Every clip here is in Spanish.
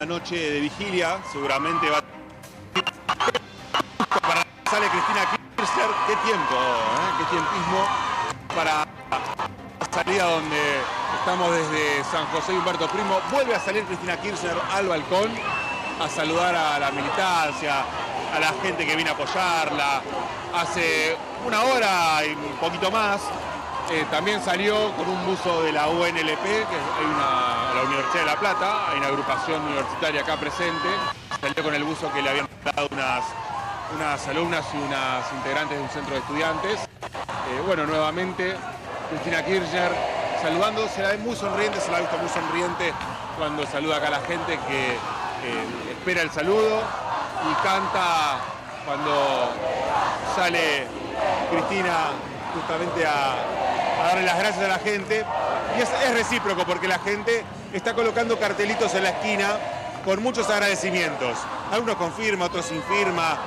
La noche de vigilia, seguramente va para sale Cristina Kirchner. Qué tiempo, qué tiempismo para la salida donde estamos desde San José y Humberto Primo. Vuelve a salir Cristina Kirchner al balcón a saludar a la militancia, a la gente que viene a apoyarla. Hace una hora y un poquito más también salió con un buzo de la UNLP, que hay la Universidad de La Plata, hay una agrupación universitaria acá presente. Salió con el buzo que le habían dado unas alumnas y unas integrantes de un centro de estudiantes. Bueno, nuevamente Cristina Kirchner saludando, se la ve muy sonriente, se la ha visto muy sonriente cuando saluda acá a la gente que espera el saludo y canta cuando sale Cristina justamente a darle las gracias a la gente. Y es recíproco porque la gente está colocando cartelitos en la esquina con muchos agradecimientos. Algunos con firma, otros sin firma,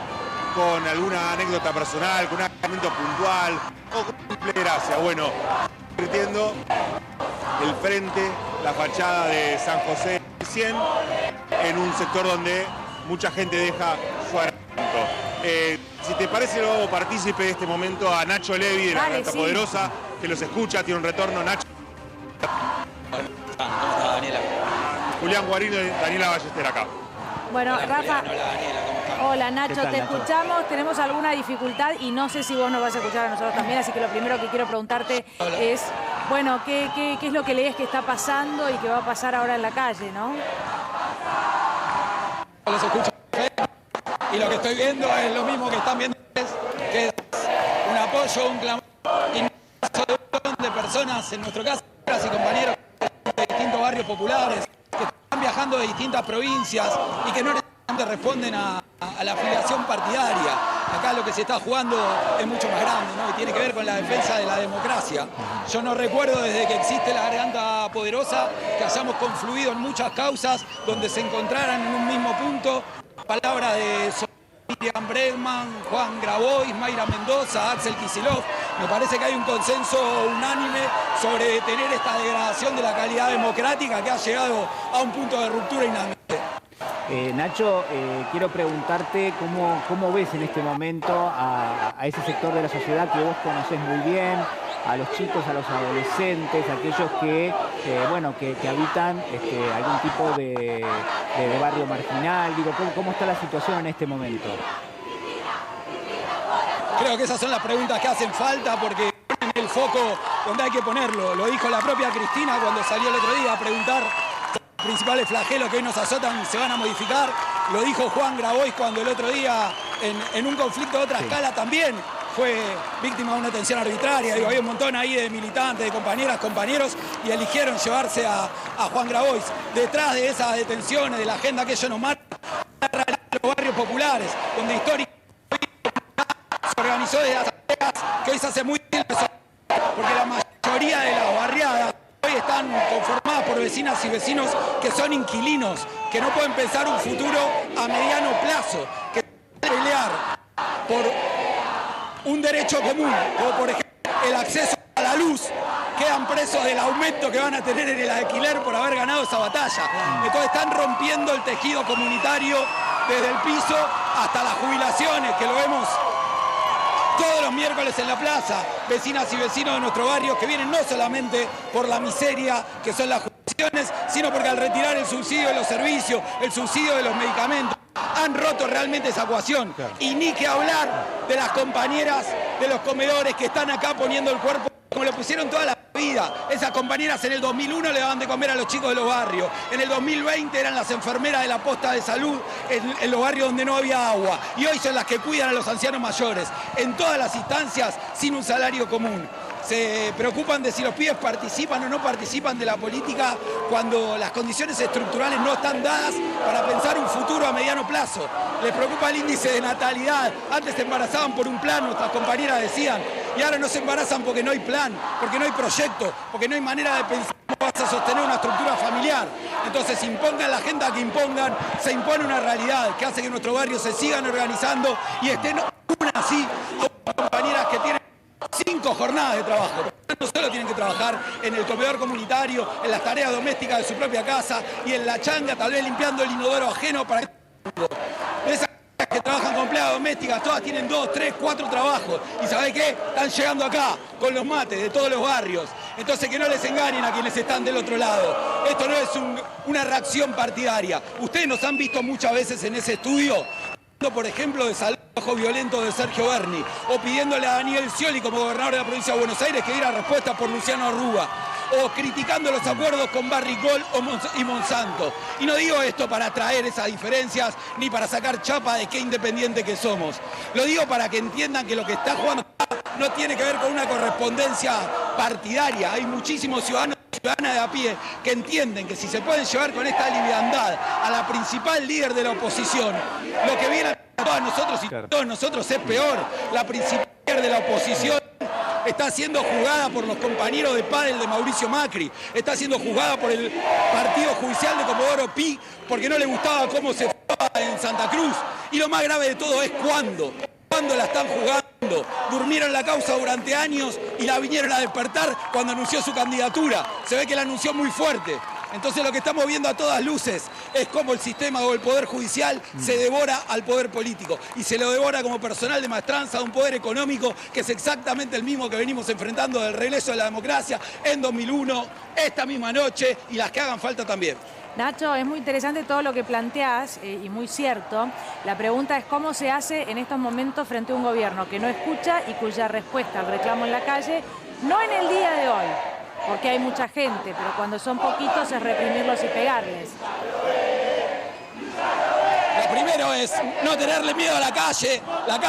con alguna anécdota personal, con un agradecimiento puntual o con simple gracia. Bueno, convirtiendo el frente, la fachada de San José 100 en un sector donde mucha gente deja su agradecimiento. Si te parece, lo hago partícipe de este momento a Nacho Levi de la Garganta Poderosa, que los escucha, tiene un retorno. Nacho. ¿Cómo está Daniela? Julián Guarino y Daniela Ballester acá. Bueno, Hola, Rafa. Julián, hola Daniela, ¿cómo estás? Hola Nacho, tal, te Nacho? escuchamos, tenemos alguna dificultad y no sé si vos nos vas a escuchar a nosotros también, así que lo primero que quiero preguntarte es, bueno, ¿qué es lo que lees que está pasando y que va a pasar ahora en la calle, no? Los escucho y lo que estoy viendo es lo mismo que están viendo ustedes, que es un apoyo, un clamor inmenso de un montón de personas, en nuestro caso, compañeras y compañeros de distintos barrios populares, que están viajando de distintas provincias y que no necesariamente responden a la afiliación partidaria. Acá lo que se está jugando es mucho más grande, ¿no? Y tiene que ver con la defensa de la democracia. Yo no recuerdo desde que existe la Garganta Poderosa que hayamos confluido en muchas causas donde se encontraran en un mismo punto palabras de Miriam Bregman, Juan Grabois, Mayra Mendoza, Axel Kicillof. Me parece que hay un consenso unánime sobre detener esta degradación de la calidad democrática que ha llegado a un punto de ruptura inadmisible. Nacho, quiero preguntarte cómo ves en este momento a ese sector de la sociedad que vos conocés muy bien, a los chicos, a los adolescentes, aquellos que habitan algún tipo de barrio marginal. Digo, ¿cómo está la situación en este momento? Creo que esas son las preguntas que hacen falta porque ponen el foco donde hay que ponerlo. Lo dijo la propia Cristina cuando salió el otro día a preguntar si los principales flagelos que hoy nos azotan se van a modificar. Lo dijo Juan Grabois cuando el otro día en un conflicto de otra escala también fue víctima de una detención arbitraria. Digo, había un montón ahí de militantes, de compañeras, compañeros y eligieron llevarse a Juan Grabois. Detrás de esas detenciones, de la agenda que ellos nos marcan, los barrios populares, donde históricamente se organizó desde las aldeas, que hoy se hace muy difícil porque la mayoría de las barriadas hoy están conformadas por vecinas y vecinos que son inquilinos, que no pueden pensar un futuro a mediano plazo, que pelear por un derecho común, como por ejemplo el acceso a la luz, quedan presos del aumento que van a tener en el alquiler por haber ganado esa batalla. Entonces están rompiendo el tejido comunitario desde el piso hasta las jubilaciones, que lo vemos todos los miércoles en la plaza, vecinas y vecinos de nuestro barrio que vienen no solamente por la miseria que son las jubilaciones, sino porque al retirar el subsidio de los servicios, el subsidio de los medicamentos, han roto realmente esa ecuación. Y ni que hablar de las compañeras de los comedores que están acá poniendo el cuerpo como lo pusieron toda la vida. Esas compañeras en el 2001 le daban de comer a los chicos de los barrios. En el 2020 eran las enfermeras de la posta de salud en los barrios donde no había agua. Y hoy son las que cuidan a los ancianos mayores. En todas las instancias, sin un salario común. Se preocupan de si los pibes participan o no participan de la política cuando las condiciones estructurales no están dadas para pensar un futuro a mediano plazo. Les preocupa el índice de natalidad. Antes se embarazaban por un plan, nuestras compañeras decían, y ahora no se embarazan porque no hay plan, porque no hay proyecto, porque no hay manera de pensar cómo vas a sostener una estructura familiar. Entonces impongan la agenda que impongan, se impone una realidad que hace que nuestros barrios se sigan organizando y estén aún así compañeras que tienen 5 jornadas de trabajo. no solo tienen que trabajar en el comedor comunitario, en las tareas domésticas de su propia casa y en la changa, tal vez limpiando el inodoro ajeno para esas que trabajan con empleadas domésticas, todas tienen 2, 3, 4 trabajos. ¿Y sabés qué? Están llegando acá con los mates de todos los barrios. Entonces que no les engañen a quienes están del otro lado. Esto no es una reacción partidaria. Ustedes nos han visto muchas veces en ese estudio, por ejemplo, de salud bajo violento de Sergio Berni, o pidiéndole a Daniel Scioli como gobernador de la provincia de Buenos Aires que diera respuesta por Luciano Arruga, o criticando los acuerdos con Barrick Gold y Monsanto. Y no digo esto para traer esas diferencias ni para sacar chapa de qué independiente que somos. Lo digo para que entiendan que lo que está jugando no tiene que ver con una correspondencia partidaria. Hay muchísimos ciudadanos y ciudadanas de a pie que entienden que si se pueden llevar con esta liviandad a la principal líder de la oposición, lo que viene a todos nosotros y todos nosotros es peor. La principal líder de la oposición está siendo juzgada por los compañeros de pádel de Mauricio Macri, está siendo juzgada por el partido judicial de Comodoro Pi porque no le gustaba cómo se jugaba en Santa Cruz. Y lo más grave de todo es cuándo la están jugando. Durmieron la causa durante años y la vinieron a despertar cuando anunció su candidatura. Se ve que la anunció muy fuerte. Entonces lo que estamos viendo a todas luces es cómo el sistema o el poder judicial se devora al poder político y se lo devora como personal de maestranza de un poder económico que es exactamente el mismo que venimos enfrentando del regreso de la democracia en 2001, esta misma noche y las que hagan falta también. Nacho, es muy interesante todo lo que planteás y muy cierto. La pregunta es cómo se hace en estos momentos frente a un gobierno que no escucha y cuya respuesta al reclamo en la calle, no en el día de hoy, porque hay mucha gente, pero cuando son poquitos es reprimirlos y pegarles. Lo primero es no tenerle miedo a la calle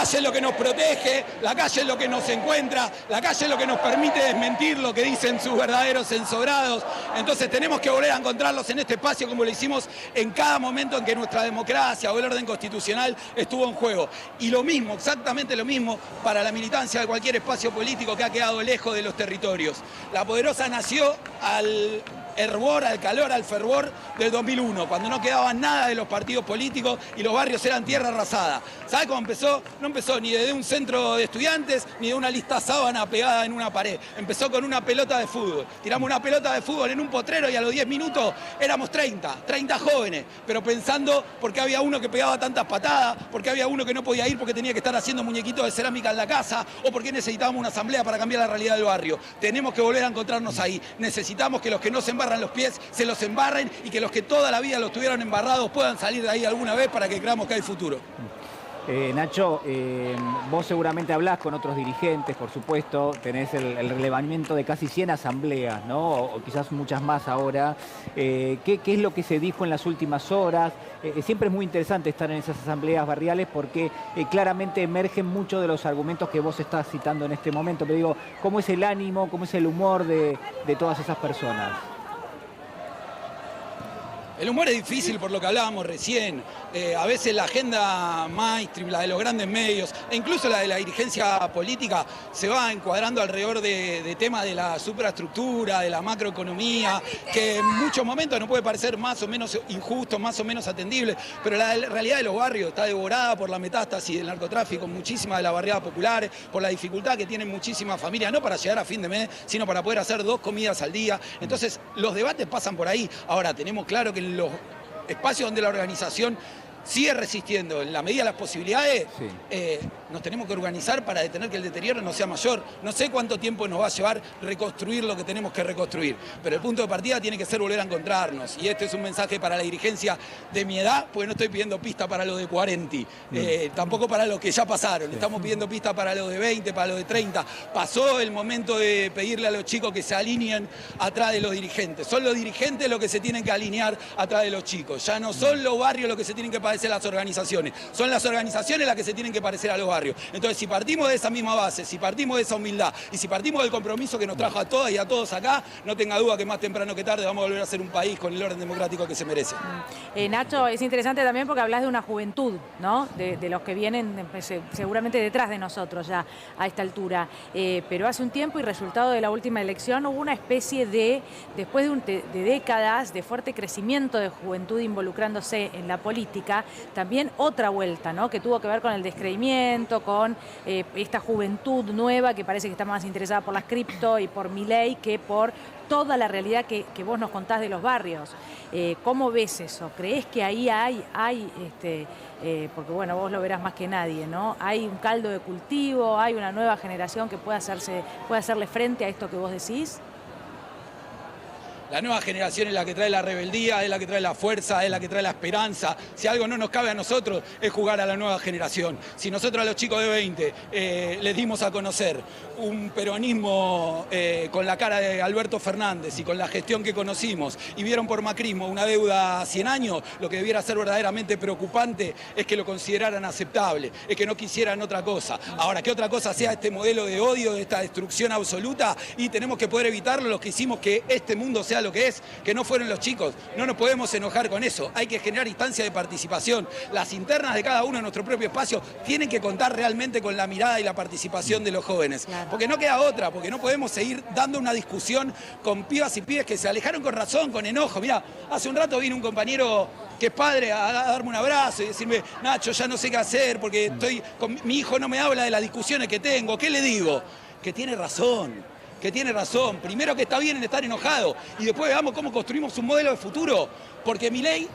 es lo que nos protege, la calle es lo que nos encuentra, la calle es lo que nos permite desmentir lo que dicen sus verdaderos ensobrados. Entonces tenemos que volver a encontrarlos en este espacio como lo hicimos en cada momento en que nuestra democracia o el orden constitucional estuvo en juego. Y lo mismo, exactamente lo mismo para la militancia de cualquier espacio político que ha quedado lejos de los territorios. La Poderosa nació al hervor, al calor, al fervor del 2001, cuando no quedaba nada de los partidos políticos y los barrios eran tierra arrasada. ¿Sabe cómo empezó? No empezó ni desde un centro de estudiantes ni de una lista sábana pegada en una pared. Empezó con una pelota de fútbol. Tiramos una pelota de fútbol en un potrero y a los 10 minutos éramos 30 jóvenes, pero pensando por qué había uno que pegaba tantas patadas, por qué había uno que no podía ir porque tenía que estar haciendo muñequitos de cerámica en la casa, o por qué necesitábamos una asamblea para cambiar la realidad del barrio. Tenemos que volver a encontrarnos ahí. Necesitamos que los que no se embarran los pies se los embarren y que los que toda la vida los tuvieron embarrados puedan salir de ahí alguna vez para que creamos que hay futuro. Nacho, vos seguramente hablás con otros dirigentes, por supuesto, tenés el relevamiento de casi 100 asambleas, ¿no? O quizás muchas más ahora. ¿Qué es lo que se dijo en las últimas horas? Siempre es muy interesante estar en esas asambleas barriales porque claramente emergen muchos de los argumentos que vos estás citando en este momento. Pero digo, ¿cómo es el ánimo, cómo es el humor de todas esas personas? El humor es difícil por lo que hablábamos recién. A veces la agenda mainstream, la de los grandes medios, e incluso la de la dirigencia política, se va encuadrando alrededor de temas de la superestructura, de la macroeconomía, que en muchos momentos nos puede parecer más o menos injusto, más o menos atendible, pero la realidad de los barrios está devorada por la metástasis del narcotráfico, muchísimas de las barriadas populares, por la dificultad que tienen muchísimas familias, no para llegar a fin de mes, sino para poder hacer 2 comidas al día. Entonces, los debates pasan por ahí. Ahora, tenemos claro que en los espacios donde la organización sigue resistiendo en la medida de las posibilidades, sí. Nos tenemos que organizar para detener que el deterioro no sea mayor. No sé cuánto tiempo nos va a llevar reconstruir lo que tenemos que reconstruir, pero el punto de partida tiene que ser volver a encontrarnos. Y este es un mensaje para la dirigencia de mi edad, porque no estoy pidiendo pista para los de 40, tampoco para los que ya pasaron. Sí. Estamos pidiendo pista para los de 20, para los de 30. Pasó el momento de pedirle a los chicos que se alineen atrás de los dirigentes. Son los dirigentes los que se tienen que alinear atrás de los chicos. Ya no son los barrios los que se tienen que parecer a las organizaciones. Son las organizaciones las que se tienen que parecer a los barrios. Entonces, si partimos de esa misma base, si partimos de esa humildad y si partimos del compromiso que nos trajo a todas y a todos acá, no tenga duda que más temprano que tarde vamos a volver a ser un país con el orden democrático que se merece. Nacho, es interesante también porque hablas de una juventud, ¿no? De los que vienen seguramente detrás de nosotros ya a esta altura. Pero hace un tiempo y resultado de la última elección hubo una especie de, después de décadas de fuerte crecimiento de juventud involucrándose en la política, también otra vuelta, ¿no? Que tuvo que ver con el descreimiento, junto con esta juventud nueva que parece que está más interesada por las cripto y por Milei que por toda la realidad que vos nos contás de los barrios. ¿Cómo ves eso? ¿Creés que ahí hay porque bueno, vos lo verás más que nadie, ¿no? ¿Hay un caldo de cultivo? ¿Hay una nueva generación que pueda hacerle frente a esto que vos decís? La nueva generación es la que trae la rebeldía, es la que trae la fuerza, es la que trae la esperanza. Si algo no nos cabe a nosotros es jugar a la nueva generación. Si nosotros a los chicos de 20 les dimos a conocer un peronismo con la cara de Alberto Fernández y con la gestión que conocimos y vieron por macrismo una deuda a 100 años, lo que debiera ser verdaderamente preocupante es que lo consideraran aceptable, es que no quisieran otra cosa. Ahora, que otra cosa sea este modelo de odio, de esta destrucción absoluta, y tenemos que poder evitarlo los que hicimos que este mundo sea lo que es, que no fueron los chicos. No nos podemos enojar con eso. Hay que generar instancias de participación. Las internas de cada uno en nuestro propio espacio tienen que contar realmente con la mirada y la participación de los jóvenes. Claro. Porque no queda otra, porque no podemos seguir dando una discusión con pibas y pibes que se alejaron con razón, con enojo. Mirá, hace un rato vino un compañero que es padre a darme un abrazo y decirme, Nacho, ya no sé qué hacer porque mi hijo no me habla de las discusiones que tengo. ¿Qué le digo? Que tiene razón. Que tiene razón. Primero que está bien en estar enojado y después veamos cómo construimos un modelo de futuro. Porque Milei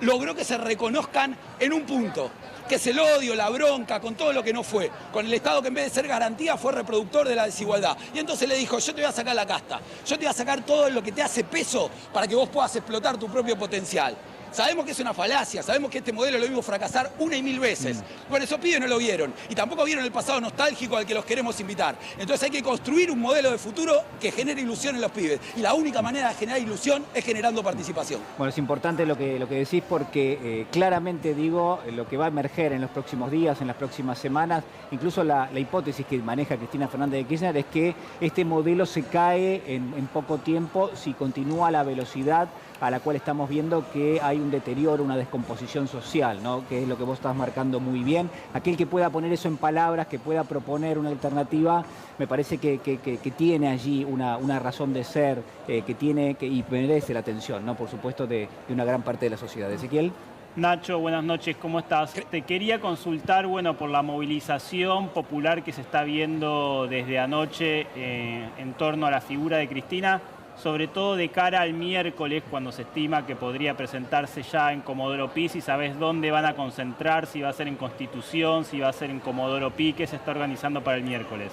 logró que se reconozcan en un punto, que es el odio, la bronca, con todo lo que no fue. Con el Estado que en vez de ser garantía fue reproductor de la desigualdad. Y entonces le dijo, yo te voy a sacar la casta, yo te voy a sacar todo lo que te hace peso para que vos puedas explotar tu propio potencial. Sabemos que es una falacia, sabemos que este modelo lo vimos fracasar 1 y 1000 veces. Bueno, esos pibes no lo vieron y tampoco vieron el pasado nostálgico al que los queremos invitar. Entonces hay que construir un modelo de futuro que genere ilusión en los pibes. Y la única manera de generar ilusión es generando participación. Bueno, es importante lo que decís porque claramente digo, lo que va a emerger en los próximos días, en las próximas semanas, incluso la hipótesis que maneja Cristina Fernández de Kirchner es que este modelo se cae en poco tiempo si continúa la velocidad a la cual estamos viendo que hay un deterioro, una descomposición social, ¿no? Que es lo que vos estás marcando muy bien. Aquel que pueda poner eso en palabras, que pueda proponer una alternativa, me parece que tiene allí una razón de ser, y merece la atención, ¿no? Por supuesto, de una gran parte de la sociedad. Ezequiel. Nacho, buenas noches, ¿cómo estás? Te quería consultar, bueno, por la movilización popular que se está viendo desde anoche en torno a la figura de Cristina, sobre todo de cara al miércoles, cuando se estima que podría presentarse ya en Comodoro Pi, si sabés dónde van a concentrar, si va a ser en Constitución, si va a ser en Comodoro Pi, ¿qué se está organizando para el miércoles?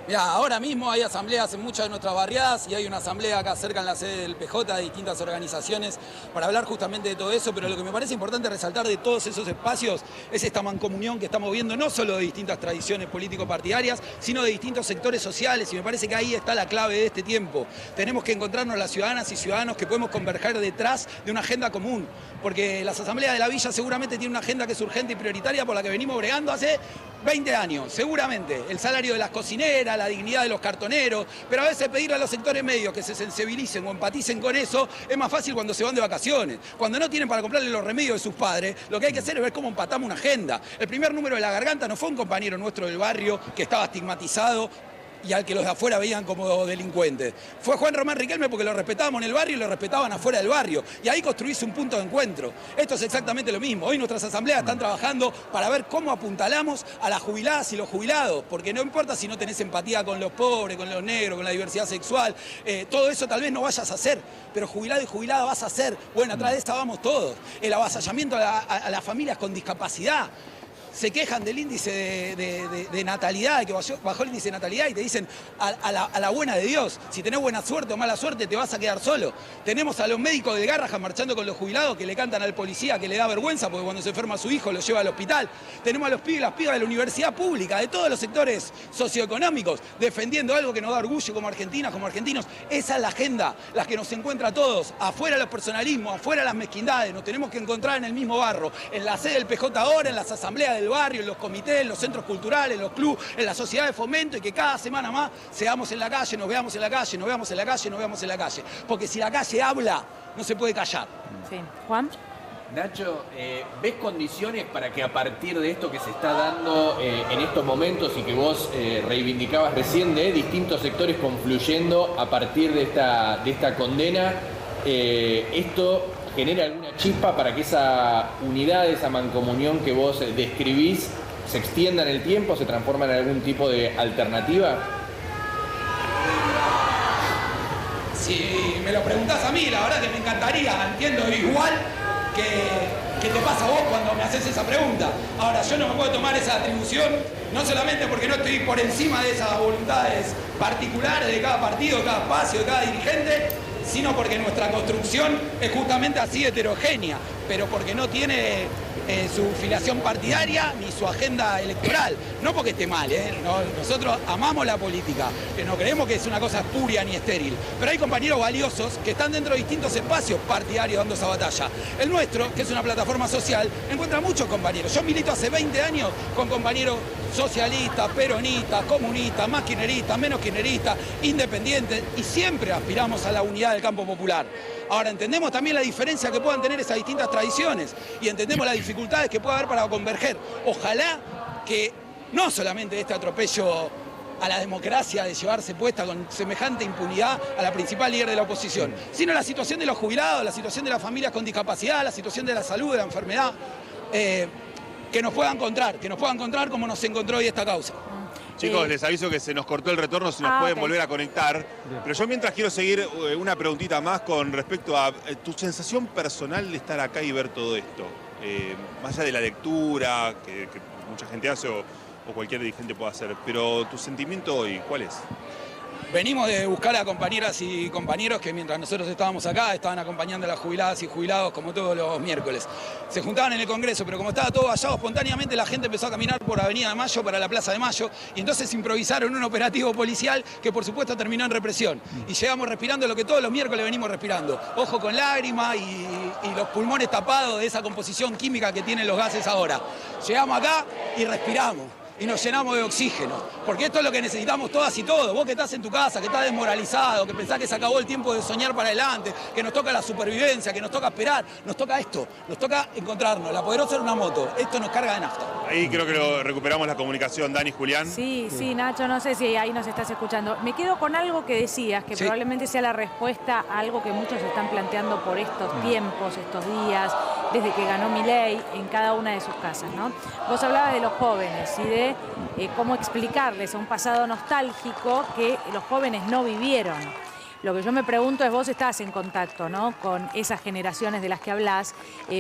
Mirá, ahora mismo hay asambleas en muchas de nuestras barriadas y hay una asamblea acá cerca en la sede del PJ de distintas organizaciones para hablar justamente de todo eso, pero lo que me parece importante resaltar de todos esos espacios es esta mancomunión que estamos viendo, no solo de distintas tradiciones político-partidarias, sino de distintos sectores sociales, y me parece que ahí está la clave de este tiempo. Tenemos que encontrarnos las ciudadanas y ciudadanos que podemos converger detrás de una agenda común, porque las asambleas de la villa seguramente tienen una agenda que es urgente y prioritaria por la que venimos bregando hace 20 años, seguramente. El salario de las cocineras, la dignidad de los cartoneros, pero a veces pedirle a los sectores medios que se sensibilicen o empaticen con eso es más fácil cuando se van de vacaciones. Cuando no tienen para comprarle los remedios de sus padres, lo que hay que hacer es ver cómo empatamos una agenda. El primer número de La Garganta no fue un compañero nuestro del barrio que estaba estigmatizado y al que los de afuera veían como delincuentes. Fue Juan Román Riquelme porque lo respetábamos en el barrio y lo respetaban afuera del barrio. Y ahí construirse un punto de encuentro. Esto es exactamente lo mismo. Hoy nuestras asambleas están trabajando para ver cómo apuntalamos a las jubiladas y los jubilados. Porque no importa si no tenés empatía con los pobres, con los negros, con la diversidad sexual. Todo eso tal vez no vayas a hacer. Pero jubilado y jubilada vas a hacer. Bueno, atrás de esta vamos todos. El avasallamiento a las familias con discapacidad. Se quejan del índice de natalidad, de que bajó el índice de natalidad y te dicen a la buena de Dios, si tenés buena suerte o mala suerte te vas a quedar solo. Tenemos a los médicos del Garrahan marchando con los jubilados que le cantan al policía que le da vergüenza porque cuando se enferma su hijo lo lleva al hospital. Tenemos a los pibes y las pibas de la universidad pública, de todos los sectores socioeconómicos, defendiendo algo que nos da orgullo como argentinas, como argentinos. Esa es la agenda, la que nos encuentra a todos, afuera los personalismos, afuera las mezquindades, nos tenemos que encontrar en el mismo barro, en la sede del PJ ahora, en las asambleas del barrio, en los comités, en los centros culturales, en los clubes, en la sociedad de fomento, y que cada semana más seamos en la calle, nos veamos en la calle, nos veamos en la calle, nos veamos en la calle. Porque si la calle habla, no se puede callar. Sí. Juan. Nacho, ¿ves condiciones para que a partir de esto que se está dando en estos momentos y que vos reivindicabas recién de distintos sectores confluyendo a partir de esta condena, esto genere alguna chispa para que esa unidad, esa mancomunión que vos describís, se extienda en el tiempo, se transforma en algún tipo de alternativa? Si me lo preguntás a mí, la verdad que me encantaría, entiendo igual que te pasa a vos cuando me haces esa pregunta. Ahora, yo no me puedo tomar esa atribución, no solamente porque no estoy por encima de esas voluntades particulares de cada partido, de cada espacio, de cada dirigente, sino porque nuestra construcción es justamente así heterogénea, pero porque no tiene su filiación partidaria ni su agenda electoral. No porque esté mal, no, nosotros amamos la política, que no creemos que es una cosa espuria ni estéril, pero hay compañeros valiosos que están dentro de distintos espacios partidarios dando esa batalla. El nuestro, que es una plataforma social, encuentra muchos compañeros. Yo milito hace 20 años con compañeros socialistas, peronistas, comunistas, más kirchneristas, menos kirchneristas, independientes, y siempre aspiramos a la unidad del campo popular. Ahora, entendemos también la diferencia que puedan tener esas distintas tradiciones y entendemos las dificultades que puede haber para converger. Ojalá que no solamente este atropello a la democracia de llevarse puesta con semejante impunidad a la principal líder de la oposición, sino la situación de los jubilados, la situación de las familias con discapacidad, la situación de la salud, de la enfermedad, que nos pueda encontrar como nos encontró hoy esta causa. Chicos, les aviso que se nos cortó el retorno, si nos pueden volver a conectar. Pero yo mientras quiero seguir una preguntita más con respecto a tu sensación personal de estar acá y ver todo esto. Más allá de la lectura, que mucha gente hace o cualquier dirigente puede hacer, pero tu sentimiento hoy, ¿cuál es? Venimos de buscar a compañeras y compañeros que mientras nosotros estábamos acá estaban acompañando a las jubiladas y jubilados como todos los miércoles. Se juntaban en el Congreso, pero como estaba todo vallado, espontáneamente la gente empezó a caminar por Avenida de Mayo para la Plaza de Mayo y entonces improvisaron un operativo policial que por supuesto terminó en represión. Y llegamos respirando lo que todos los miércoles venimos respirando. Ojo con lágrimas y los pulmones tapados de esa composición química que tienen los gases ahora. Llegamos acá y respiramos. Y nos llenamos de oxígeno, porque esto es lo que necesitamos todas y todos. Vos que estás en tu casa, que estás desmoralizado, que pensás que se acabó el tiempo de soñar para adelante, que nos toca la supervivencia, que nos toca esperar, nos toca esto, nos toca encontrarnos. La Poderosa era una moto, esto nos carga de nafta. Ahí creo que recuperamos la comunicación, Dani, Julián. Sí, Nacho, no sé si ahí nos estás escuchando. Me quedo con algo que decías, que probablemente sea la respuesta a algo que muchos están planteando por estos tiempos, estos días, desde que ganó Milei en cada una de sus casas, ¿no? Vos hablabas de los jóvenes y de cómo explicarles a un pasado nostálgico que los jóvenes no vivieron. Lo que yo me pregunto es, vos estás en contacto, ¿no?, con esas generaciones de las que hablás,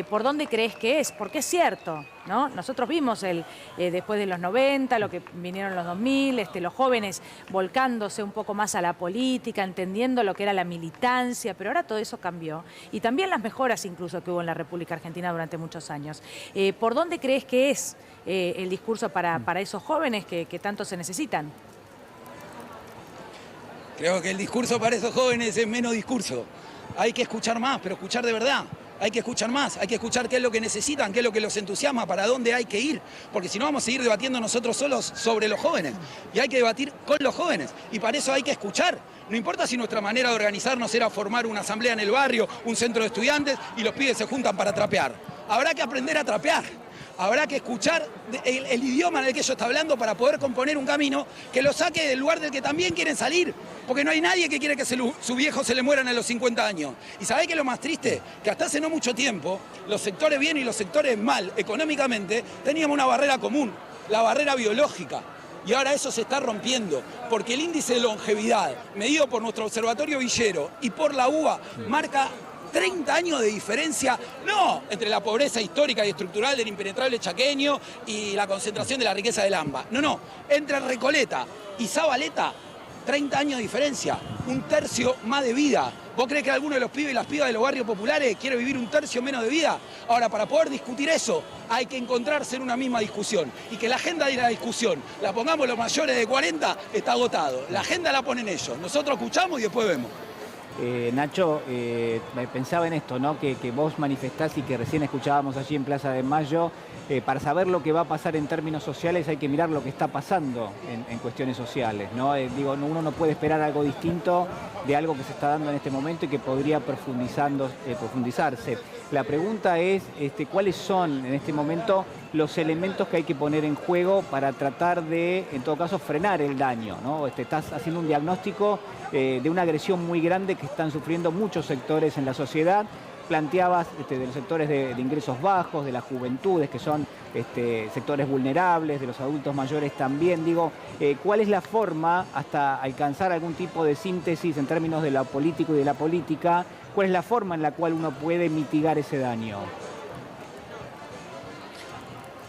¿por dónde crees que es? Porque es cierto, ¿no? Nosotros vimos después de los 90, lo que vinieron los 2000, los jóvenes volcándose un poco más a la política, entendiendo lo que era la militancia, pero ahora todo eso cambió. Y también las mejoras incluso que hubo en la República Argentina durante muchos años. ¿Por dónde crees que es el discurso para esos jóvenes que tanto se necesitan? Creo que el discurso para esos jóvenes es menos discurso. Hay que escuchar más, pero escuchar de verdad. Hay que escuchar más, hay que escuchar qué es lo que necesitan, qué es lo que los entusiasma, para dónde hay que ir. Porque si no vamos a seguir debatiendo nosotros solos sobre los jóvenes. Y hay que debatir con los jóvenes. Y para eso hay que escuchar. No importa si nuestra manera de organizarnos era formar una asamblea en el barrio, un centro de estudiantes y los pibes se juntan para trapear. Habrá que aprender a trapear. Habrá que escuchar el idioma en el que ellos están hablando para poder componer un camino que los saque del lugar del que también quieren salir. Porque no hay nadie que quiere que su viejo se le mueran a los 50 años. ¿Y sabés qué es lo más triste? Que hasta hace no mucho tiempo, los sectores bien y los sectores mal, económicamente, teníamos una barrera común, la barrera biológica. Y ahora eso se está rompiendo, porque el índice de longevidad, medido por nuestro observatorio Villero y por la UBA, marca 30 años de diferencia, no entre la pobreza histórica y estructural del impenetrable chaqueño y la concentración de la riqueza del AMBA. No, entre Recoleta y Zabaleta, 30 años de diferencia, un tercio más de vida. ¿Vos creés que alguno de los pibes y las pibas de los barrios populares quiere vivir un tercio menos de vida? Ahora, para poder discutir eso, hay que encontrarse en una misma discusión. Y que la agenda de la discusión la pongamos los mayores de 40, está agotado. La agenda la ponen ellos. Nosotros escuchamos y después vemos. Nacho, pensaba en esto, ¿no?, que vos manifestás y que recién escuchábamos allí en Plaza de Mayo. Para saber lo que va a pasar en términos sociales hay que mirar lo que está pasando en cuestiones sociales, ¿no? Uno no puede esperar algo distinto de algo que se está dando en este momento y que podría profundizarse. La pregunta es, ¿cuáles son en este momento los elementos que hay que poner en juego para tratar de, en todo caso, frenar el daño, ¿no? Estás haciendo un diagnóstico de una agresión muy grande que están sufriendo muchos sectores en la sociedad. planteabas de los sectores de ingresos bajos, de las juventudes, que son sectores vulnerables, de los adultos mayores también. Digo, ¿cuál es la forma hasta alcanzar algún tipo de síntesis en términos de lo político y de la política? ¿Cuál es la forma en la cual uno puede mitigar ese daño?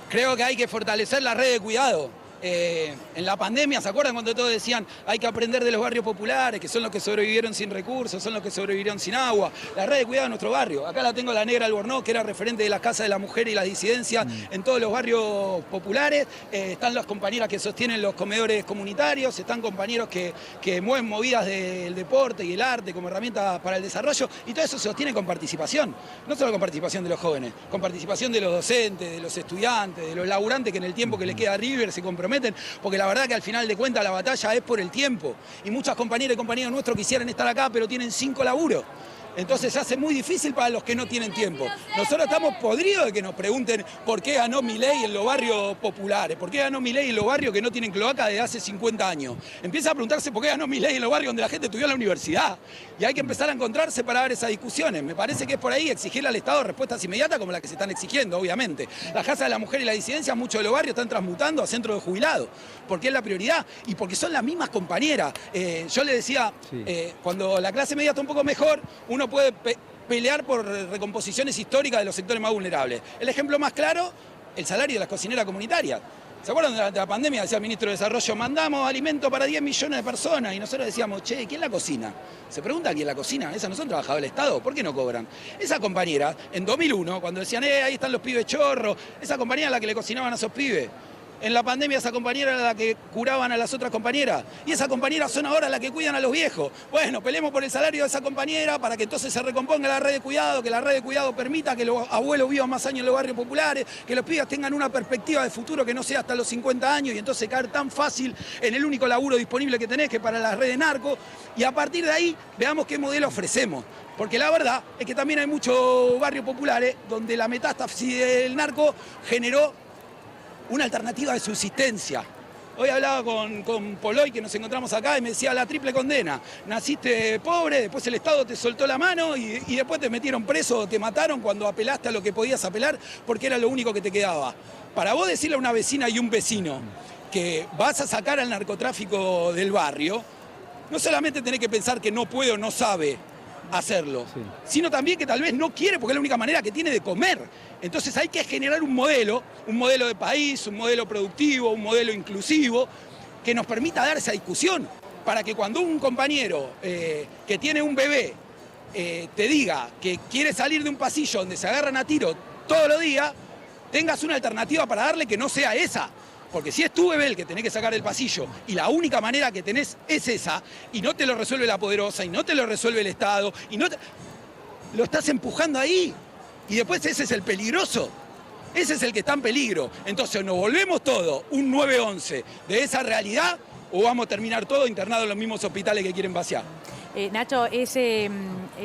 Creo que hay que fortalecer la red de cuidado. En la pandemia, ¿se acuerdan cuando todos decían hay que aprender de los barrios populares, que son los que sobrevivieron sin recursos, son los que sobrevivieron sin agua? La red de cuidado de nuestro barrio. Acá la tengo la Negra Albornoz, que era referente de las casas de la mujer y las disidencias en todos los barrios populares. Están las compañeras que sostienen los comedores comunitarios, están compañeros que mueven movidas del deporte y el arte como herramienta para el desarrollo, y todo eso se sostiene con participación. No solo con participación de los jóvenes, con participación de los docentes, de los estudiantes, de los laburantes que en el tiempo que le queda a River se comprometen, porque la verdad que al final de cuentas la batalla es por el tiempo. Y muchas compañeras y compañeros nuestros quisieran estar acá, pero tienen 5 laburos. Entonces se hace muy difícil para los que no tienen tiempo. Nosotros estamos podridos de que nos pregunten por qué ganó Milei en los barrios populares, por qué ganó Milei en los barrios que no tienen cloaca desde hace 50 años. Empieza a preguntarse por qué ganó Milei en los barrios donde la gente estudió en la universidad. Y hay que empezar a encontrarse para dar esas discusiones. Me parece que es por ahí exigirle al Estado respuestas inmediatas como las que se están exigiendo, obviamente. Las casas de la mujer y la disidencia, muchos de los barrios están transmutando a centros de jubilados, porque es la prioridad y porque son las mismas compañeras. Yo le decía, cuando la clase media está un poco mejor, uno puede pelear por recomposiciones históricas de los sectores más vulnerables. El ejemplo más claro, el salario de las cocineras comunitarias. ¿Se acuerdan de la pandemia? Decía el ministro de Desarrollo, mandamos alimento para 10 millones de personas. Y nosotros decíamos, che, ¿quién la cocina? ¿Se pregunta quién la cocina? ¿Esas no son trabajadores del Estado? ¿Por qué no cobran? Esa compañera, en 2001, cuando decían, ahí están los pibes chorros, esa compañera es la que le cocinaban a esos pibes. En la pandemia esa compañera era la que curaban a las otras compañeras. Y esas compañeras son ahora las que cuidan a los viejos. Bueno, peleemos por el salario de esa compañera para que entonces se recomponga la red de cuidado, que la red de cuidado permita que los abuelos vivan más años en los barrios populares, que los pibes tengan una perspectiva de futuro que no sea hasta los 50 años y entonces caer tan fácil en el único laburo disponible que tenés, que para la red de narco. Y a partir de ahí veamos qué modelo ofrecemos. Porque la verdad es que también hay muchos barrios populares donde la metástasis del narco generó una alternativa de subsistencia. Hoy hablaba con Poloy, que nos encontramos acá, y me decía la triple condena. Naciste pobre, después el Estado te soltó la mano y después te metieron preso o te mataron cuando apelaste a lo que podías apelar porque era lo único que te quedaba. Para vos decirle a una vecina y un vecino que vas a sacar al narcotráfico del barrio, no solamente tenés que pensar que no puede o no sabe hacerlo, sino también que tal vez no quiere porque es la única manera que tiene de comer. Entonces hay que generar un modelo de país, un modelo productivo, un modelo inclusivo que nos permita dar esa discusión para que cuando un compañero que tiene un bebé te diga que quiere salir de un pasillo donde se agarran a tiro todos los días, tengas una alternativa para darle que no sea esa. Porque si es tu bebé el que tenés que sacar del pasillo y la única manera que tenés es esa, y no te lo resuelve la poderosa, y no te lo resuelve el Estado, lo estás empujando ahí. Y después ese es el peligroso. Ese es el que está en peligro. Entonces nos volvemos todos un 9-11 de esa realidad o vamos a terminar todos internados en los mismos hospitales que quieren vaciar. Nacho, es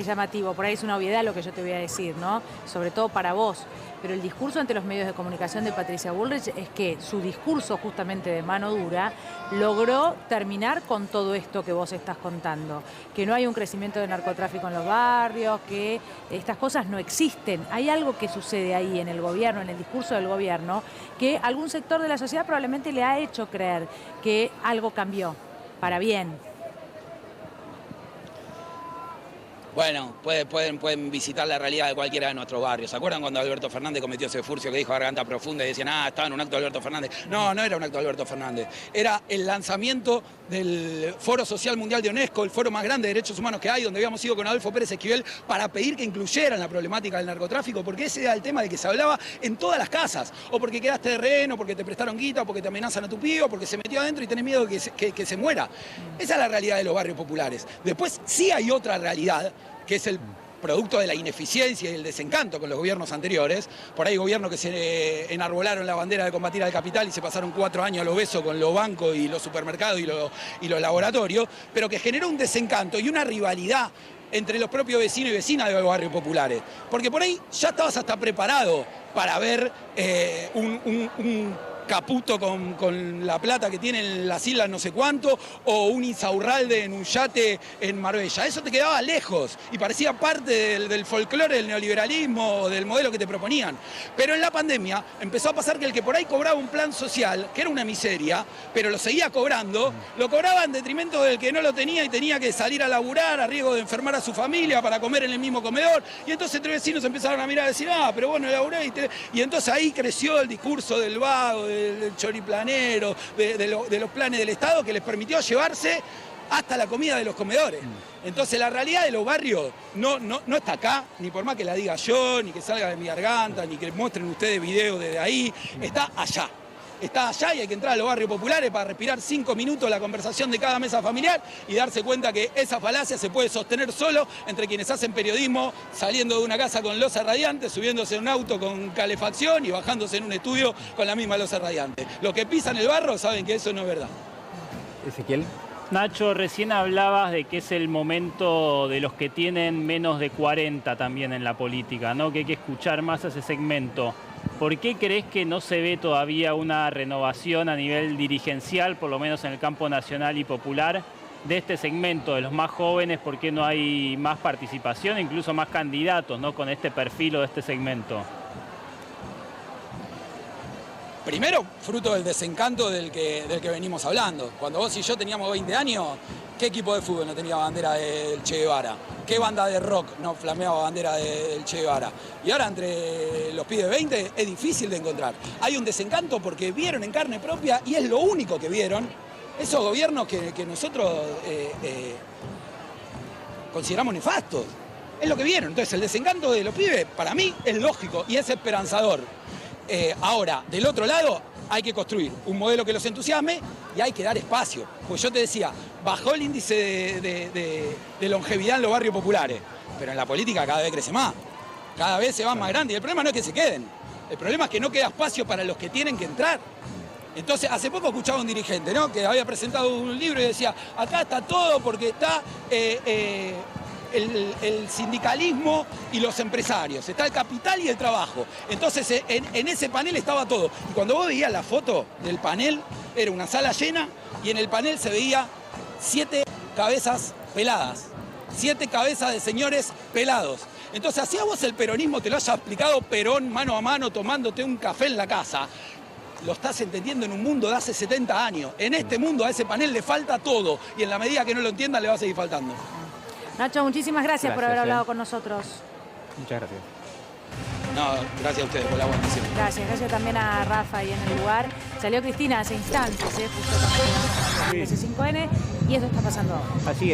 llamativo, por ahí es una obviedad lo que yo te voy a decir, ¿no? Sobre todo para vos. Pero el discurso ante los medios de comunicación de Patricia Bullrich es que su discurso justamente de mano dura logró terminar con todo esto que vos estás contando. Que no hay un crecimiento de narcotráfico en los barrios, que estas cosas no existen. Hay algo que sucede ahí en el gobierno, en el discurso del gobierno, que algún sector de la sociedad probablemente le ha hecho creer que algo cambió para bien. Bueno, pueden visitar la realidad de cualquiera de nuestros barrios. ¿Se acuerdan cuando Alberto Fernández cometió ese furcio que dijo Garganta Profunda y decían, estaba en un acto de Alberto Fernández? No, no era un acto de Alberto Fernández. Era el lanzamiento del Foro Social Mundial de UNESCO, el foro más grande de derechos humanos que hay, donde habíamos ido con Adolfo Pérez Esquivel para pedir que incluyeran la problemática del narcotráfico, porque ese era el tema de que se hablaba en todas las casas. O porque quedaste de rehén, o porque te prestaron guita, o porque te amenazan a tu pibe, o porque se metió adentro y tenés miedo de que se muera. Esa es la realidad de los barrios populares. Después sí hay otra realidad, que es el producto de la ineficiencia y el desencanto con los gobiernos anteriores. Por ahí gobiernos que se enarbolaron la bandera de combatir al capital y se pasaron 4 años a lo beso con los bancos y los supermercados y los laboratorios, pero que generó un desencanto y una rivalidad entre los propios vecinos y vecinas de los barrios populares. Porque por ahí ya estabas hasta preparado para ver un Caputo con la plata que tiene en las islas no sé cuánto, o un Insaurralde en un yate en Marbella. Eso te quedaba lejos y parecía parte del folclore del neoliberalismo, del modelo que te proponían. Pero en la pandemia empezó a pasar que el que por ahí cobraba un plan social, que era una miseria, pero lo seguía cobrando, lo cobraba en detrimento del que no lo tenía y tenía que salir a laburar a riesgo de enfermar a su familia para comer en el mismo comedor. Y entonces entre vecinos empezaron a mirar y decir, pero bueno, laburé. Y entonces ahí creció el discurso del vago, del choriplanero, de los planes del Estado que les permitió llevarse hasta la comida de los comedores. Entonces la realidad de los barrios no está acá, ni por más que la diga yo, ni que salga de mi garganta, ni que muestren ustedes videos desde ahí, está allá. Está allá y hay que entrar a los barrios populares para respirar 5 minutos la conversación de cada mesa familiar y darse cuenta que esa falacia se puede sostener solo entre quienes hacen periodismo saliendo de una casa con losa radiante, subiéndose en un auto con calefacción y bajándose en un estudio con la misma losa radiante. Los que pisan el barro saben que eso no es verdad. Ezequiel. Nacho, recién hablabas de que es el momento de los que tienen menos de 40 también en la política, ¿no? Que hay que escuchar más a ese segmento. ¿Por qué crees que no se ve todavía una renovación a nivel dirigencial, por lo menos en el campo nacional y popular, de este segmento, de los más jóvenes? ¿Por qué no hay más participación, incluso más candidatos, ¿no? Con este perfil o de este segmento? Primero, fruto del desencanto del que venimos hablando. Cuando vos y yo teníamos 20 años, ¿qué equipo de fútbol no tenía bandera del Che Guevara? ¿Qué banda de rock no flameaba bandera del Che Guevara? Y ahora entre los pibes de 20 es difícil de encontrar. Hay un desencanto porque vieron en carne propia, y es lo único que vieron, esos gobiernos que nosotros consideramos nefastos. Es lo que vieron. Entonces el desencanto de los pibes, para mí, es lógico y es esperanzador. Ahora, del otro lado, hay que construir un modelo que los entusiasme y hay que dar espacio. Pues yo te decía, bajó el índice de longevidad en los barrios populares, pero en la política cada vez crece más, cada vez se van más grandes. Y el problema no es que se queden, el problema es que no queda espacio para los que tienen que entrar. Entonces, hace poco escuchaba un dirigente, ¿no?, que había presentado un libro y decía, acá está todo porque está el sindicalismo y los empresarios, está el capital y el trabajo. Entonces en ese panel estaba todo. Y cuando vos veías la foto del panel, era una sala llena y en el panel se veía 7 cabezas peladas, 7 cabezas de señores pelados. Entonces, así a vos el peronismo te lo haya explicado Perón mano a mano tomándote un café en la casa, lo estás entendiendo en un mundo de hace 70 años. En este mundo a ese panel le falta todo y en la medida que no lo entiendan le va a seguir faltando. Nacho, muchísimas gracias por haber hablado con nosotros. Muchas gracias. No, gracias a ustedes por la buena atención. Gracias también a Rafa ahí en el lugar. Salió Cristina hace instantes, justo con el C5N, y eso está pasando ahora. Así es.